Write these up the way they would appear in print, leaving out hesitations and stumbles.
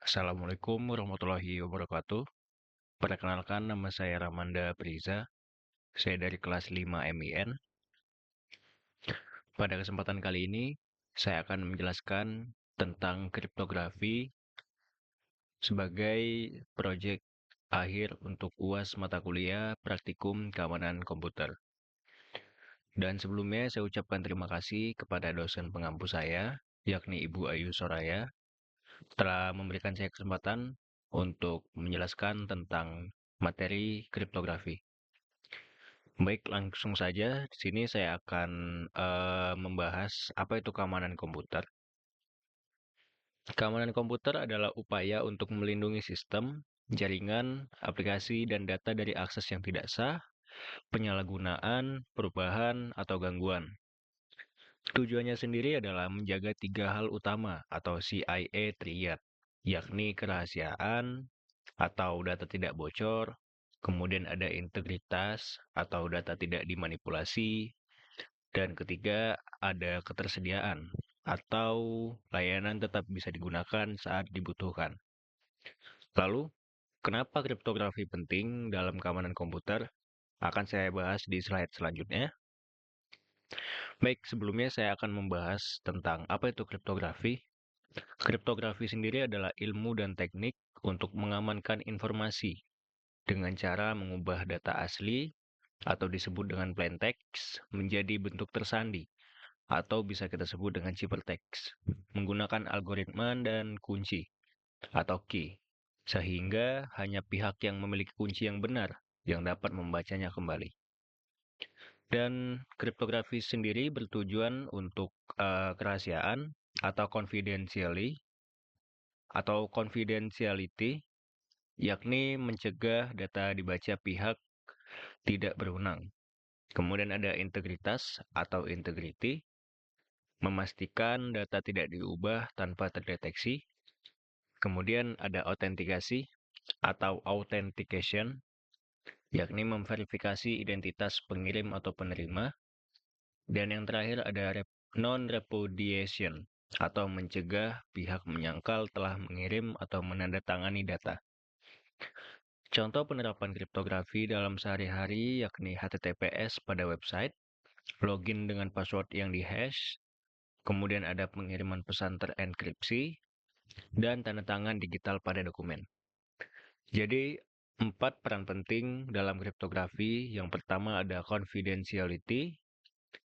Assalamualaikum warahmatullahi wabarakatuh. Perkenalkan, nama saya Ramanda Priza. Saya dari kelas 5 MIN. Pada kesempatan kali ini, saya akan menjelaskan tentang kriptografi sebagai proyek akhir untuk UAS mata kuliah Praktikum Keamanan Komputer. Dan sebelumnya saya ucapkan terima kasih kepada dosen pengampu saya, yakni Ibu Ayu Soraya, telah memberikan saya kesempatan untuk menjelaskan tentang materi kriptografi. Baik, langsung saja. Di sini saya akan membahas apa itu keamanan komputer. Keamanan komputer adalah upaya untuk melindungi sistem, jaringan, aplikasi, dan data dari akses yang tidak sah, penyalahgunaan, perubahan, atau gangguan. Tujuannya sendiri adalah menjaga tiga hal utama atau CIA Triad, yakni kerahasiaan atau data tidak bocor, kemudian ada integritas atau data tidak dimanipulasi, dan ketiga ada ketersediaan atau layanan tetap bisa digunakan saat dibutuhkan. Lalu, kenapa kriptografi penting dalam keamanan komputer? Akan saya bahas di slide selanjutnya. Baik, sebelumnya saya akan membahas tentang apa itu kriptografi. Kriptografi sendiri adalah ilmu dan teknik untuk mengamankan informasi dengan cara mengubah data asli atau disebut dengan plain text menjadi bentuk tersandi atau bisa kita sebut dengan ciphertext menggunakan algoritma dan kunci atau key, sehingga hanya pihak yang memiliki kunci yang benar yang dapat membacanya kembali. Dan kriptografi sendiri bertujuan untuk kerahasiaan atau confidentiality, yakni mencegah data dibaca pihak tidak berwenang. Kemudian ada integritas atau integrity, memastikan data tidak diubah tanpa terdeteksi. Kemudian ada autentikasi atau authentication, yakni memverifikasi identitas pengirim atau penerima. Dan yang terakhir ada non-repudiation, atau mencegah pihak menyangkal telah mengirim atau menandatangani data. Contoh penerapan kriptografi dalam sehari-hari yakni HTTPS pada website, login dengan password yang dihash, kemudian ada pengiriman pesan terenkripsi, dan tanda tangan digital pada dokumen. Jadi, 4 peran penting dalam kriptografi. Yang pertama ada confidentiality,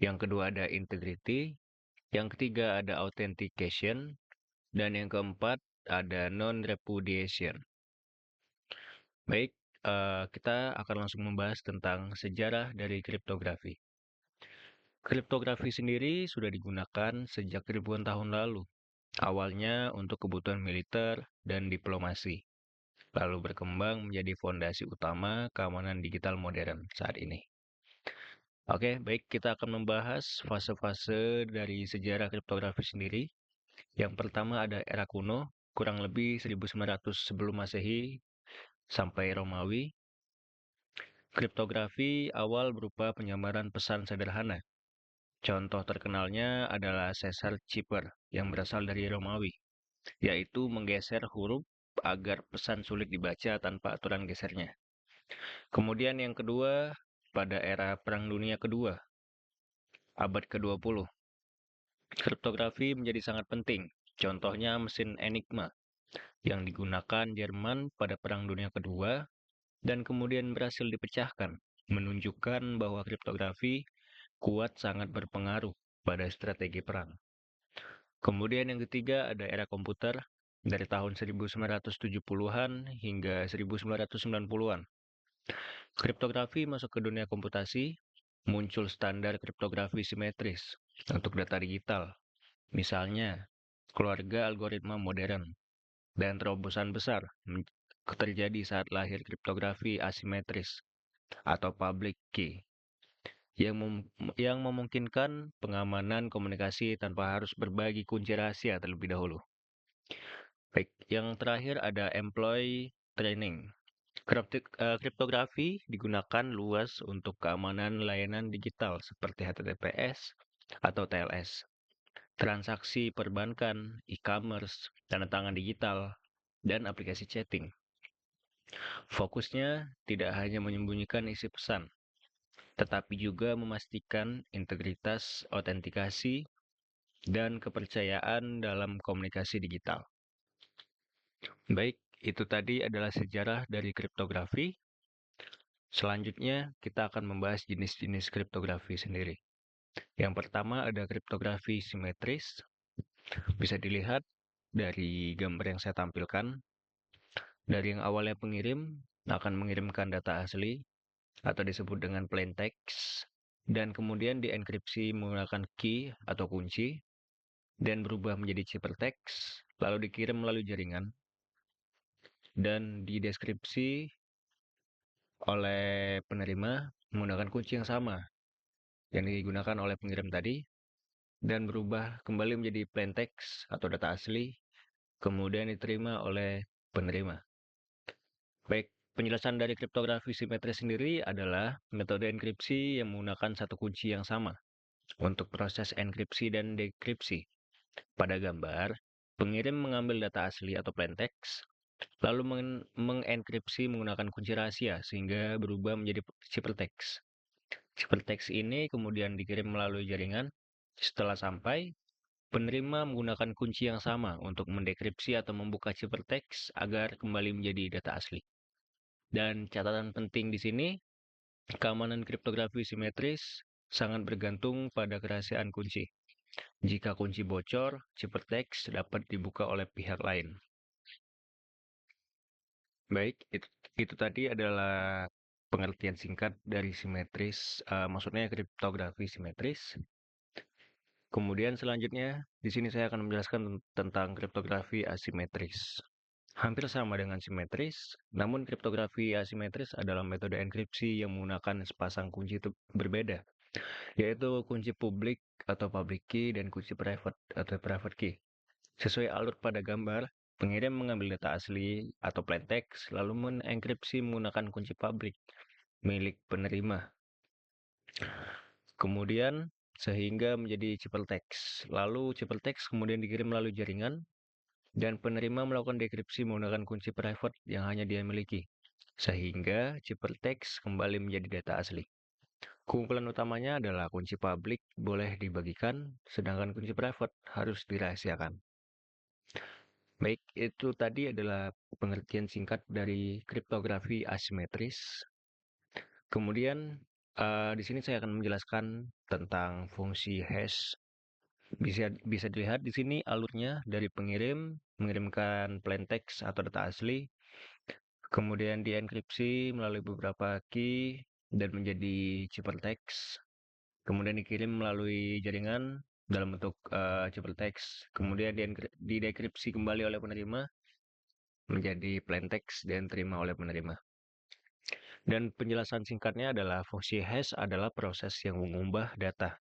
yang kedua ada integrity, yang ketiga ada authentication, dan yang keempat ada non-repudiation. Baik, kita akan langsung membahas tentang sejarah dari kriptografi. Kriptografi sendiri sudah digunakan sejak ribuan tahun lalu, awalnya untuk kebutuhan militer dan diplomasi, lalu berkembang menjadi fondasi utama keamanan digital modern saat ini. Oke, baik, kita akan membahas fase-fase dari sejarah kriptografi sendiri. Yang pertama ada era kuno, kurang lebih 1900 sebelum Masehi sampai Romawi. Kriptografi awal berupa penyamaran pesan sederhana. Contoh terkenalnya adalah sesar Cipher yang berasal dari Romawi, yaitu menggeser huruf agar pesan sulit dibaca tanpa aturan gesernya. Kemudian yang kedua, pada era Perang Dunia Kedua, abad ke-20, kriptografi menjadi sangat penting. Contohnya mesin Enigma yang digunakan Jerman pada Perang Dunia Kedua dan kemudian berhasil dipecahkan, menunjukkan bahwa kriptografi kuat sangat berpengaruh pada strategi perang. Kemudian yang ketiga ada era komputer dari tahun 1970-an hingga 1990-an. Kriptografi masuk ke dunia komputasi, muncul standar kriptografi simetris untuk data digital. Misalnya, keluarga algoritma modern dan terobosan besar terjadi saat lahir kriptografi asimetris atau public key yang memungkinkan pengamanan komunikasi tanpa harus berbagi kunci rahasia terlebih dahulu. Baik, yang terakhir ada employee training. Kriptografi digunakan luas untuk keamanan layanan digital seperti HTTPS atau TLS, transaksi perbankan, e-commerce, tanda tangan digital, dan aplikasi chatting. Fokusnya tidak hanya menyembunyikan isi pesan, tetapi juga memastikan integritas, autentikasi, dan kepercayaan dalam komunikasi digital. Baik, itu tadi adalah sejarah dari kriptografi. Selanjutnya, kita akan membahas jenis-jenis kriptografi sendiri. Yang pertama ada kriptografi simetris. Bisa dilihat dari gambar yang saya tampilkan. Dari yang awalnya pengirim akan mengirimkan data asli atau disebut dengan plain text, dan kemudian dienkripsi menggunakan key atau kunci dan berubah menjadi ciphertext, lalu dikirim melalui jaringan dan dideskripsi oleh penerima menggunakan kunci yang sama yang digunakan oleh pengirim tadi dan berubah kembali menjadi plain text atau data asli, kemudian diterima oleh penerima. Baik, penjelasan dari kriptografi simetris sendiri adalah metode enkripsi yang menggunakan satu kunci yang sama untuk proses enkripsi dan dekripsi. Pada gambar, pengirim mengambil data asli atau plain text, lalu mengenkripsi menggunakan kunci rahasia sehingga berubah menjadi ciphertext. Ciphertext ini kemudian dikirim melalui jaringan. Setelah sampai, penerima menggunakan kunci yang sama untuk mendekripsi atau membuka ciphertext agar kembali menjadi data asli. Dan catatan penting di sini, keamanan kriptografi simetris sangat bergantung pada kerahasiaan kunci. Jika kunci bocor, ciphertext dapat dibuka oleh pihak lain. Baik, itu tadi adalah pengertian singkat dari simetris, maksudnya kriptografi simetris. Kemudian selanjutnya, di sini saya akan menjelaskan tentang kriptografi asimetris. Hampir sama dengan simetris, namun kriptografi asimetris adalah metode enkripsi yang menggunakan sepasang kunci berbeda, yaitu kunci publik atau public key dan kunci private atau private key. Sesuai alur pada gambar, pengirim mengambil data asli atau plain text lalu mengenkripsi menggunakan kunci publik milik penerima. Kemudian sehingga menjadi ciphertext. Lalu ciphertext kemudian dikirim melalui jaringan dan penerima melakukan dekripsi menggunakan kunci private yang hanya dia miliki. Sehingga ciphertext kembali menjadi data asli. Keunggulan utamanya adalah kunci publik boleh dibagikan, sedangkan kunci private harus dirahasiakan. Baik, itu tadi adalah pengertian singkat dari kriptografi asimetris. Kemudian di sini saya akan menjelaskan tentang fungsi hash. Bisa dilihat di sini alurnya dari pengirim mengirimkan plain text atau data asli, kemudian dienkripsi melalui beberapa key dan menjadi ciphertext, kemudian dikirim melalui jaringan dalam bentuk ciphertext, kemudian didekripsi kembali oleh penerima menjadi plain text dan terima oleh penerima. Dan penjelasan singkatnya adalah fungsi hash adalah proses yang mengubah data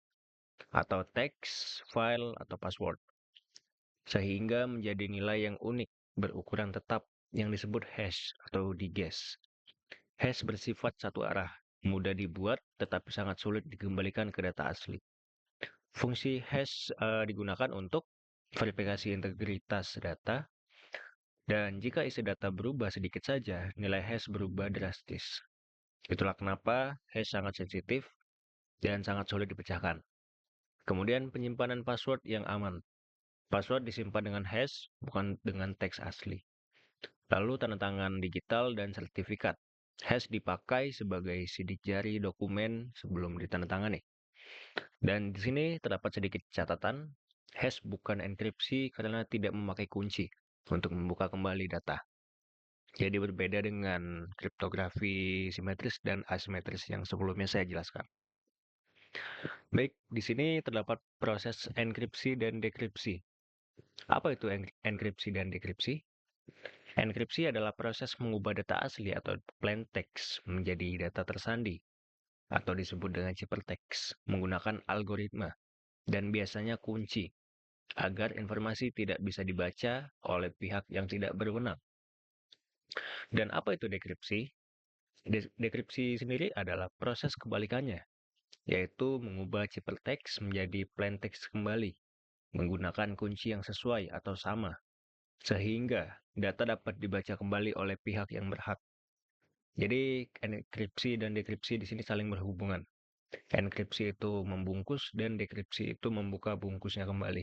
atau teks, file, atau password sehingga menjadi nilai yang unik berukuran tetap yang disebut hash atau diges. Hash bersifat satu arah, mudah dibuat tetapi sangat sulit dikembalikan ke data asli. Fungsi hash digunakan untuk verifikasi integritas data, dan jika isi data berubah sedikit saja, nilai hash berubah drastis. Itulah kenapa hash sangat sensitif dan sangat sulit dipecahkan. Kemudian penyimpanan password yang aman. Password disimpan dengan hash, bukan dengan teks asli. Lalu tanda tangan digital dan sertifikat. Hash dipakai sebagai sidik jari dokumen sebelum ditandatangani. Dan di sini terdapat sedikit catatan, hash bukan enkripsi karena tidak memakai kunci untuk membuka kembali data. Jadi berbeda dengan kriptografi simetris dan asimetris yang sebelumnya saya jelaskan. Baik, di sini terdapat proses enkripsi dan dekripsi. Apa itu enkripsi dan dekripsi? Enkripsi adalah proses mengubah data asli atau plain text menjadi data tersandi atau disebut dengan ciphertext menggunakan algoritma dan biasanya kunci agar informasi tidak bisa dibaca oleh pihak yang tidak berwenang. Dan apa itu dekripsi? Dekripsi sendiri adalah proses kebalikannya, yaitu mengubah ciphertext menjadi plain text kembali menggunakan kunci yang sesuai atau sama, sehingga data dapat dibaca kembali oleh pihak yang berhak. Jadi enkripsi dan dekripsi di sini saling berhubungan. Enkripsi itu membungkus dan dekripsi itu membuka bungkusnya kembali.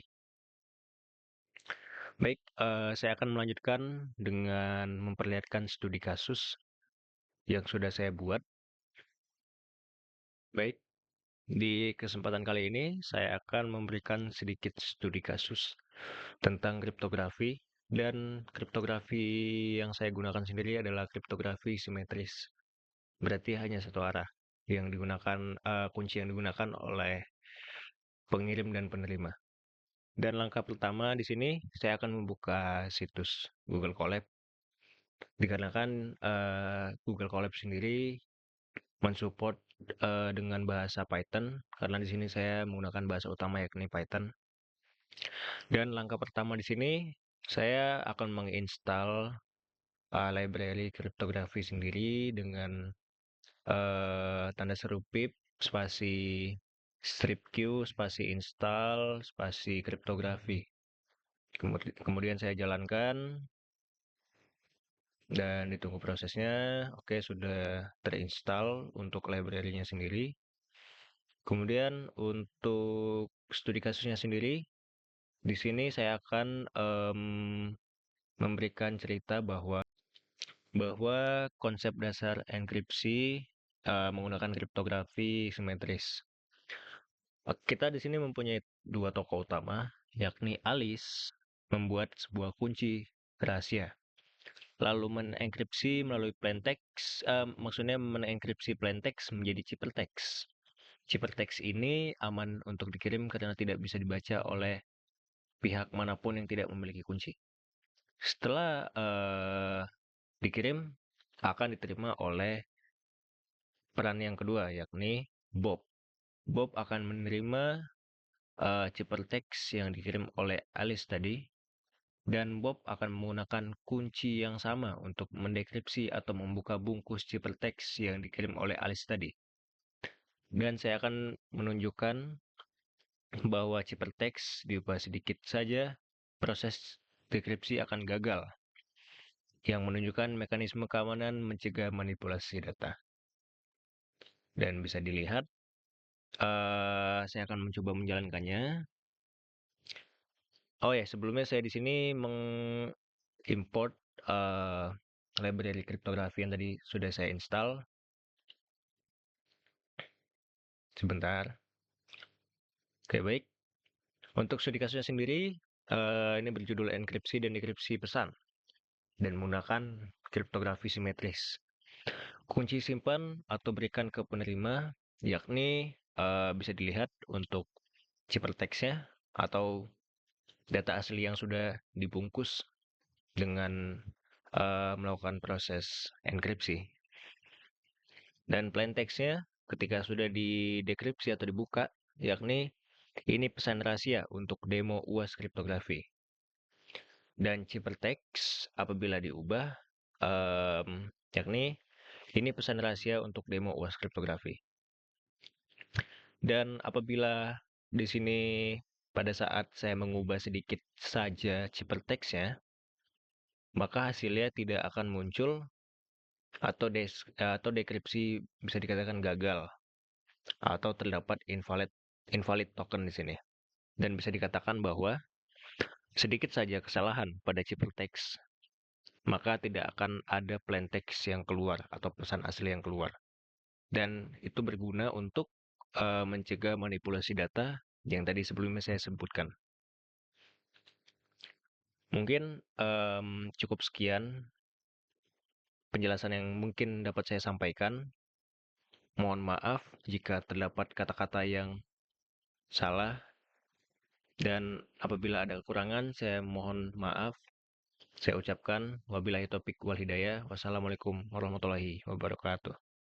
Baik, saya akan melanjutkan dengan memperlihatkan studi kasus yang sudah saya buat. Baik, di kesempatan kali ini saya akan memberikan sedikit studi kasus tentang kriptografi, dan kriptografi yang saya gunakan sendiri adalah kriptografi simetris. Berarti hanya satu arah yang digunakan, kunci yang digunakan oleh pengirim dan penerima. Dan langkah pertama di sini saya akan membuka situs Google Colab, dikarenakan Google Colab sendiri mensupport dengan bahasa Python, karena di sini saya menggunakan bahasa utama yakni Python. Dan langkah pertama di sini saya akan menginstal library kriptografi sendiri dengan tanda seru pip spasi stripq spasi install spasi kriptografi. Kemudian saya jalankan dan ditunggu prosesnya. Oke, sudah terinstall untuk library-nya sendiri. Kemudian untuk studi kasusnya sendiri, di sini saya akan memberikan cerita bahwa konsep dasar enkripsi menggunakan kriptografi simetris. Kita di sini mempunyai dua tokoh utama, yakni Alice membuat sebuah kunci rahasia, lalu menenkripsi melalui plaintext, maksudnya menenkripsi plaintext menjadi ciphertext. Ciphertext ini aman untuk dikirim karena tidak bisa dibaca oleh pihak manapun yang tidak memiliki kunci. Setelah dikirim, akan diterima oleh peran yang kedua, yakni Bob. Bob akan menerima ciphertext yang dikirim oleh Alice tadi, dan Bob akan menggunakan kunci yang sama untuk mendekripsi atau membuka bungkus ciphertext yang dikirim oleh Alice tadi. Dan saya akan menunjukkan bahwa ciphertext diubah sedikit saja, proses dekripsi akan gagal, yang menunjukkan mekanisme keamanan mencegah manipulasi data. Dan bisa dilihat, saya akan mencoba menjalankannya. Oh ya, sebelumnya saya di sini mengimport library kriptografi yang tadi sudah saya install. Sebentar. Oke, baik. Untuk studi kasusnya sendiri, ini berjudul enkripsi dan dekripsi pesan dan menggunakan kriptografi simetris. Kunci simpan atau berikan ke penerima, yakni bisa dilihat untuk ciphertext-nya atau data asli yang sudah dibungkus dengan melakukan proses enkripsi. Dan plain text-nya ketika sudah didekripsi atau dibuka, yakni ini pesan rahasia untuk demo UAS kriptografi. Dan ciphertext apabila diubah, yakni ini pesan rahasia untuk demo UAS kriptografi. Dan apabila di sini pada saat saya mengubah sedikit saja ciphertext-nya, maka hasilnya tidak akan muncul atau dekripsi bisa dikatakan gagal atau terdapat invalid token di sini. Dan bisa dikatakan bahwa sedikit saja kesalahan pada ciphertext, maka tidak akan ada plaintext yang keluar atau pesan asli yang keluar. Dan itu berguna untuk mencegah manipulasi data yang tadi sebelumnya saya sebutkan. Mungkin cukup sekian penjelasan yang mungkin dapat saya sampaikan. Mohon maaf jika terdapat kata-kata yang salah, dan apabila ada kekurangan, saya mohon maaf. Saya ucapkan wabillahi taufik wal hidayah. Wassalamualaikum warahmatullahi wabarakatuh.